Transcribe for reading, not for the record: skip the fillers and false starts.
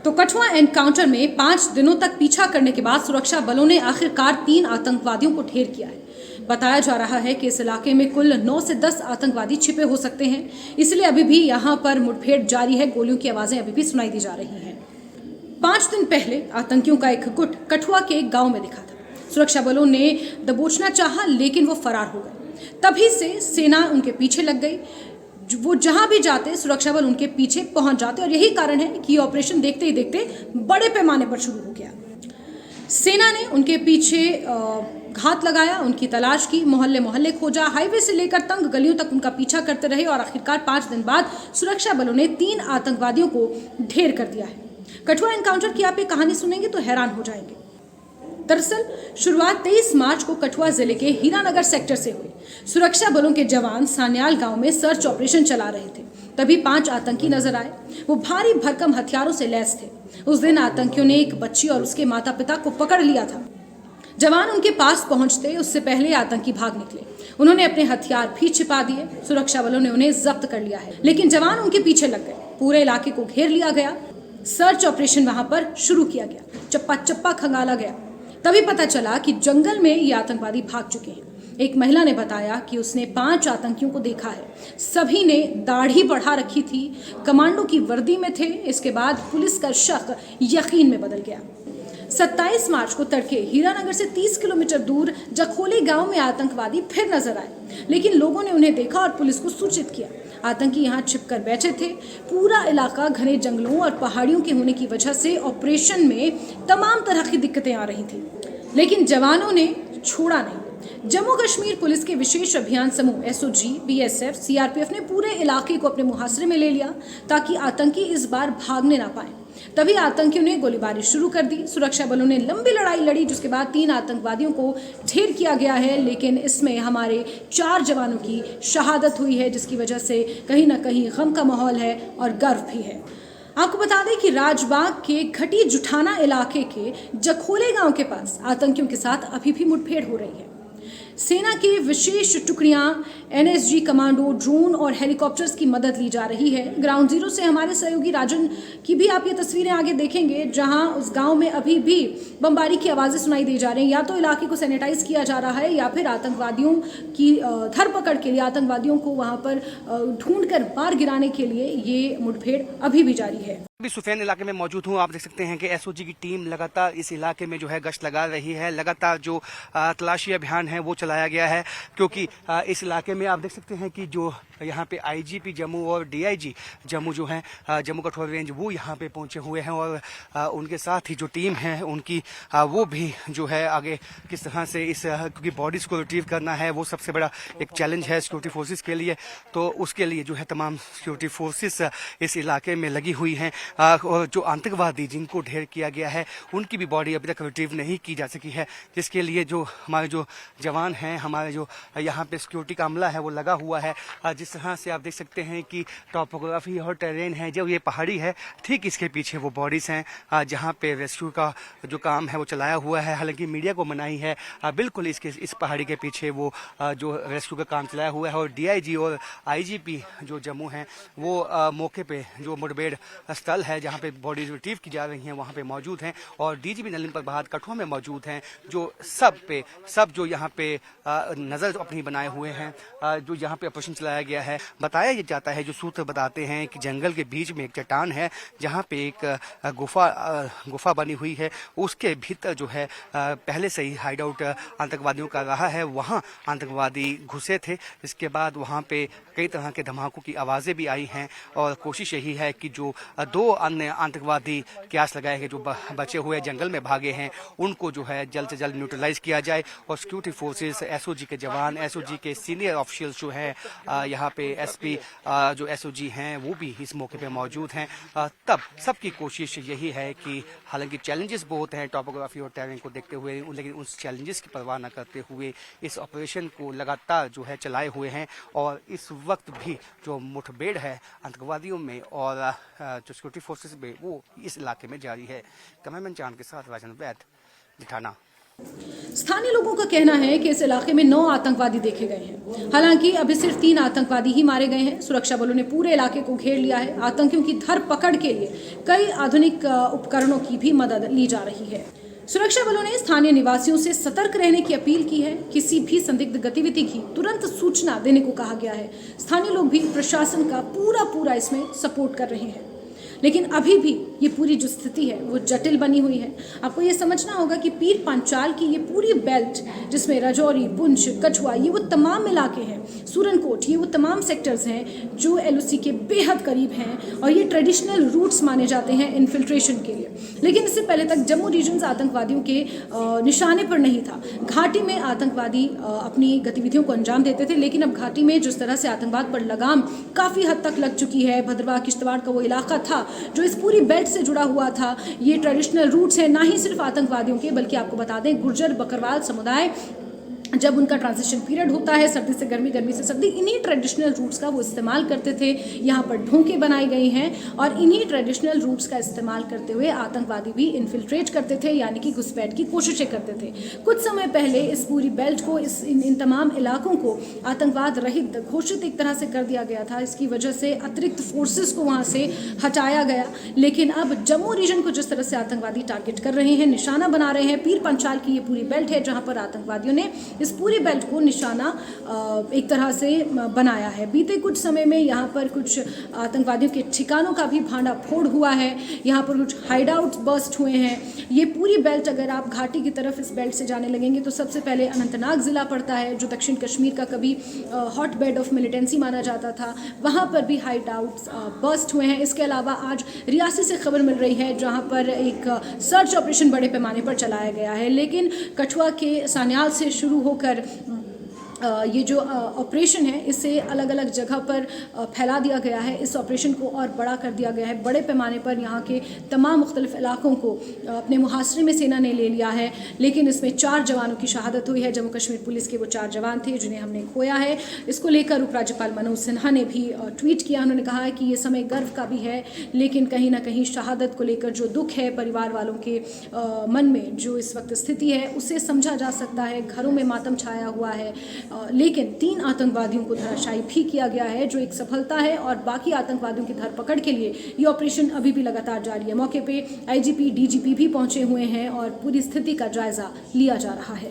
तो कठुआ एनकाउंटर में 5 दिनों तक पीछा करने के बाद सुरक्षा बलों ने आखिरकार 3 आतंकवादियों को ढेर किया है। बताया जा रहा है कि इस इलाके में कुल 9 से 10 आतंकवादी छिपे हो सकते हैं, इसलिए अभी भी यहां पर मुठभेड़ जारी है। गोलियों की आवाजें अभी भी सुनाई दी जा रही हैं। 5 दिन पहले आतंकियों का एक गुट कठुआ के एक गांव में दिखा था। सुरक्षा बलों ने दबोचना चाहा, लेकिन वो फरार हो गए। तभी से सेना उनके पीछे लग गई। वो जहां भी जाते सुरक्षा बल उनके पीछे पहुंच जाते, और यही कारण है कि ऑपरेशन देखते ही देखते बड़े पैमाने पर शुरू हो गया। सेना ने उनके पीछे घात लगाया, उनकी तलाश की, मोहल्ले मोहल्ले खोजा, हाईवे से लेकर तंग गलियों तक उनका पीछा करते रहे और आखिरकार 5 दिन बाद सुरक्षा बलों ने 3 आतंकवादियों को ढेर कर दिया है। कठुआ एनकाउंटर की आप ये कहानी सुनेंगे तो हैरान हो जाएंगे। दरअसल शुरुआत 23 मार्च को कठुआ जिले के हीरानगर सेक्टर से हुई। सुरक्षा बलों के जवान सान्याल गांव में सर्च ऑपरेशन चला रहे थे, तभी 5 आतंकी नजर आए। वो भारी भरकम हथियारों से लैस थे। उस दिन आतंकियों ने एक बच्ची और उसके माता पिता को पकड़ लिया था। जवान उनके पास पहुंचते उससे पहले आतंकी भाग निकले। उन्होंने अपने हथियार भी छिपा दिए। सुरक्षा बलों ने उन्हें जब्त कर लिया है, लेकिन जवान उनके पीछे लग गए। पूरे इलाके को घेर लिया गया। सर्च ऑपरेशन वहां पर शुरू किया गया। चप्पा चप्पा खंगाला गया। तभी पता चला कि जंगल में ये आतंकवादी भाग चुके हैं। एक महिला ने बताया कि उसने 5 आतंकियों को देखा है। सभी ने दाढ़ी बढ़ा रखी थी, कमांडो की वर्दी में थे। इसके बाद पुलिस का शक यकीन में बदल गया। 27 मार्च को तड़के हीरानगर से 30 किलोमीटर दूर जखोली गांव में आतंकवादी फिर नजर आए, लेकिन लोगों ने उन्हें देखा और पुलिस को सूचित किया। आतंकी यहां छिपकर बैठे थे। पूरा इलाका घने जंगलों और पहाड़ियों के होने की वजह से ऑपरेशन में तमाम तरह की दिक्कतें आ रही थी, लेकिन जवानों ने छोड़ा नहीं। जम्मू कश्मीर पुलिस के विशेष अभियान समूह एसओजी, बीएसएफ, सीआरपीएफ ने पूरे इलाके को अपने मुहासरे में ले लिया ताकि आतंकी इस बार भागने ना पाए। तभी आतंकियों ने गोलीबारी शुरू कर दी। सुरक्षा बलों ने लंबी लड़ाई लड़ी, जिसके बाद 3 आतंकवादियों को ढेर किया गया है, लेकिन इसमें हमारे 4 जवानों की शहादत हुई है, जिसकी वजह से कहीं ना कहीं गम का माहौल है और गर्व भी है। आपको बता दें कि राजबाग के घटी जुठाना इलाके के जखोले गांव के पास आतंकियों के साथ अभी भी मुठभेड़ हो रही है। सेना की विशेष टुकड़ियां, एनएसजी कमांडो, ड्रोन और हेलीकॉप्टर्स की मदद ली जा रही है। ग्राउंड जीरो से हमारे सहयोगी राजन की भी आप ये तस्वीरें आगे देखेंगे, जहां उस गांव में अभी भी बमबारी की आवाजें सुनाई दी जा रही हैं। या तो इलाके को सैनिटाइज किया जा रहा है, या फिर आतंकवादियों की धरपकड़ के लिए, आतंकवादियों को वहां पर ढूंढकर मार गिराने के लिए ये मुठभेड़ अभी भी जारी है। अभी सुफेन इलाके में मौजूद हूँ। आप देख सकते हैं कि एसओजी की टीम लगातार इस इलाके में जो है गश्त लगा रही है। लगातार जो तलाशी अभियान है वो चलाया गया है, क्योंकि इस इलाके में आप देख सकते हैं कि जो यहाँ पे आईजीपी जम्मू और डीआईजी जम्मू जो है जम्मू कठुआ रेंज, वो यहाँ पे पहुँचे हुए हैं। और उनके साथ ही जो टीम है उनकी वो भी जो है आगे किस तरह से इस क्योंकि बॉडीज को रिट्रीव करना है वो सबसे बड़ा एक चैलेंज है सिक्योरिटी फोर्सेस के लिए। तो उसके लिए जो है तमाम सिक्योरिटी फोर्सेस इस इलाके में लगी हुई हैं। और जो आतंकवादी जिनको ढेर किया गया है उनकी भी बॉडी अभी तक रिट्रीव नहीं की जा सकी है, जिसके लिए जो हमारे जो जवान हैं, हमारे जो यहाँ पे सिक्योरिटी का अमला है वो लगा हुआ है। जिस तरह से आप देख सकते हैं कि टॉपोग्राफी और टेरेन है, जब ये पहाड़ी है ठीक इसके पीछे वो बॉडीज हैं जहाँ पे रेस्क्यू का जो काम है वो चलाया हुआ है। हालांकि मीडिया को मनाही है, बिल्कुल इस पहाड़ी के पीछे वो जो रेस्क्यू का काम चलाया हुआ है। और डीआईजी और आईजीपी जो जम्मू हैं वो मौके पे जो मुठभेड़ स्थल है जहां पे बॉडीज रिट्रीव की जा रही हैं वहां पे मौजूद हैं। और डीजीपी नलिन प्रभात कठुआ में मौजूद हैं, जो सब जो यहाँ पे नजर अपनी बनाए हुए हैं, जो यहाँ पे ऑपरेशन चलाया गया है। बताया ये जाता है, जो सूत्र बताते हैं कि जंगल के बीच में एक चट्टान है जहाँ पे एक गुफा बनी हुई है। उसके भीतर जो है पहले से ही हाइड आउट आतंकवादियों का रहा है, वहाँ आतंकवादी घुसे थे। इसके बाद वहाँ पे कई तरह के धमाकों की आवाज़ें भी आई हैं और कोशिश यही है कि जो 2 अन्य आतंकवादी क्यास लगाए हैं जो बचे हुए जंगल में भागे हैं, उनको जो है जल्द से जल्द न्यूट्रलाइज किया जाए। और सिक्योरिटी फोर्सेस, एसओजी के जवान, एसओजी के सीनियर ऑफिशियल्स जो हैं, यहाँ पे एसपी जो एसओजी हैं वो भी इस मौके पे मौजूद हैं। तब सबकी कोशिश यही है कि हालांकि चैलेंजेस बहुत हैं टॉपोग्राफी और टेरेन को देखते हुए, लेकिन उस चैलेंजेस की परवाह न करते हुए इस ऑपरेशन को लगातार जो है चलाए हुए हैं। और इस वक्त भी जो मुठभेड़ है आतंकवादियों में और जो सिक्योरिटी फोर्सेस में वो इस इलाके में जारी है। कैमरामैन चांद के साथ राजन वैद, जिठाना। स्थानीय लोगों का कहना है कि इस इलाके में 9 आतंकवादी देखे गए हैं। हालांकि अभी सिर्फ 3 आतंकवादी ही मारे गए हैं। सुरक्षा बलों ने पूरे इलाके को घेर लिया है। आतंकियों की धरपकड़ के लिए कई आधुनिक उपकरणों की भी मदद ली जा रही है। सुरक्षा बलों ने स्थानीय निवासियों से सतर्क रहने की अपील की है। किसी भी संदिग्ध गतिविधि की तुरंत सूचना देने को कहा गया है। स्थानीय लोग भी प्रशासन का पूरा इसमें सपोर्ट कर रहे हैं। लेकिन अभी भी ये पूरी जो स्थिति है वो जटिल बनी हुई है। आपको ये समझना होगा कि पीर पांचाल की ये पूरी बेल्ट, जिसमें राजौरी, पुंछ, कठुआ, ये वो तमाम इलाके हैं, सूरनकोट, ये वो तमाम सेक्टर्स हैं जो एलओसी के बेहद करीब हैं और ये ट्रेडिशनल रूट्स माने जाते हैं इन्फिल्ट्रेशन के लिए। लेकिन इससे पहले तक जम्मू रीजन आतंकवादियों के निशाने पर नहीं था। घाटी में आतंकवादी अपनी गतिविधियों को अंजाम देते थे, लेकिन अब घाटी में जिस तरह से आतंकवाद पर लगाम काफ़ी हद तक लग चुकी है। भद्रवाह किश्तवाड़ का वो इलाका था जो इस पूरी बेल्ट से जुड़ा हुआ था। ये ट्रेडिशनल रूट्स हैं, ना ही सिर्फ आतंकवादियों के, बल्कि आपको बता दें गुर्जर बकरवाल समुदाय जब उनका ट्रांजिशन पीरियड होता है, सर्दी से गर्मी, गर्मी से सर्दी, इन्हीं ट्रेडिशनल रूट्स का वो इस्तेमाल करते थे। यहाँ पर ढोंके बनाई गई हैं और इन्हीं ट्रेडिशनल रूट्स का इस्तेमाल करते हुए आतंकवादी भी इन्फिल्ट्रेट करते थे, यानी कि घुसपैठ की कोशिशें करते थे। कुछ समय पहले इस पूरी बेल्ट को, इन तमाम इलाकों को आतंकवाद रहित घोषित एक तरह से कर दिया गया था। इसकी वजह से अतिरिक्त फोर्सेस को वहाँ से हटाया गया। लेकिन अब जम्मू रीजन को जिस तरह से आतंकवादी टारगेट कर रहे हैं, निशाना बना रहे हैं, पीर पंचाल की ये पूरी बेल्ट है जहाँ पर आतंकवादियों ने इस पूरी बेल्ट को निशाना एक तरह से बनाया है। बीते कुछ समय में यहाँ पर कुछ आतंकवादियों के ठिकानों का भी भांडा फोड़ हुआ है। यहाँ पर कुछ हाइड आउट बस्ट हुए हैं। ये पूरी बेल्ट, अगर आप घाटी की तरफ इस बेल्ट से जाने लगेंगे तो सबसे पहले अनंतनाग ज़िला पड़ता है, जो दक्षिण कश्मीर का कभी हॉट बेड ऑफ मिलिटेंसी माना जाता था। वहाँ पर भी हाइड आउट बस्ट हुए हैं। इसके अलावा आज रियासी से खबर मिल रही है जहाँ पर एक सर्च ऑपरेशन बड़े पैमाने पर चलाया गया है। लेकिन कठुआ के सान्याल से शुरू होकर ये जो ऑपरेशन है इसे अलग अलग जगह पर फैला दिया गया है। इस ऑपरेशन को और बड़ा कर दिया गया है। बड़े पैमाने पर यहाँ के तमाम मुख्तलिफ इलाकों को अपने मुहासरे में सेना ने ले लिया है। लेकिन इसमें 4 जवानों की शहादत हुई है। जम्मू कश्मीर पुलिस के वो 4 जवान थे जिन्हें हमने खोया है। इसको लेकर उपराज्यपाल मनोज सिन्हा ने भी ट्वीट किया। उन्होंने कहा है कि ये समय गर्व का भी है, लेकिन कहीं ना कहीं शहादत को लेकर जो दुख है परिवार वालों के मन में, जो इस वक्त स्थिति है उसे समझा जा सकता है। घरों में मातम छाया हुआ है। लेकिन 3 आतंकवादियों को धराशायी भी किया गया है, जो एक सफलता है। और बाकी आतंकवादियों की धरपकड़ के लिए ये ऑपरेशन अभी भी लगातार जारी है। मौके पे आईजीपी, डीजीपी भी पहुंचे हुए हैं और पूरी स्थिति का जायजा लिया जा रहा है।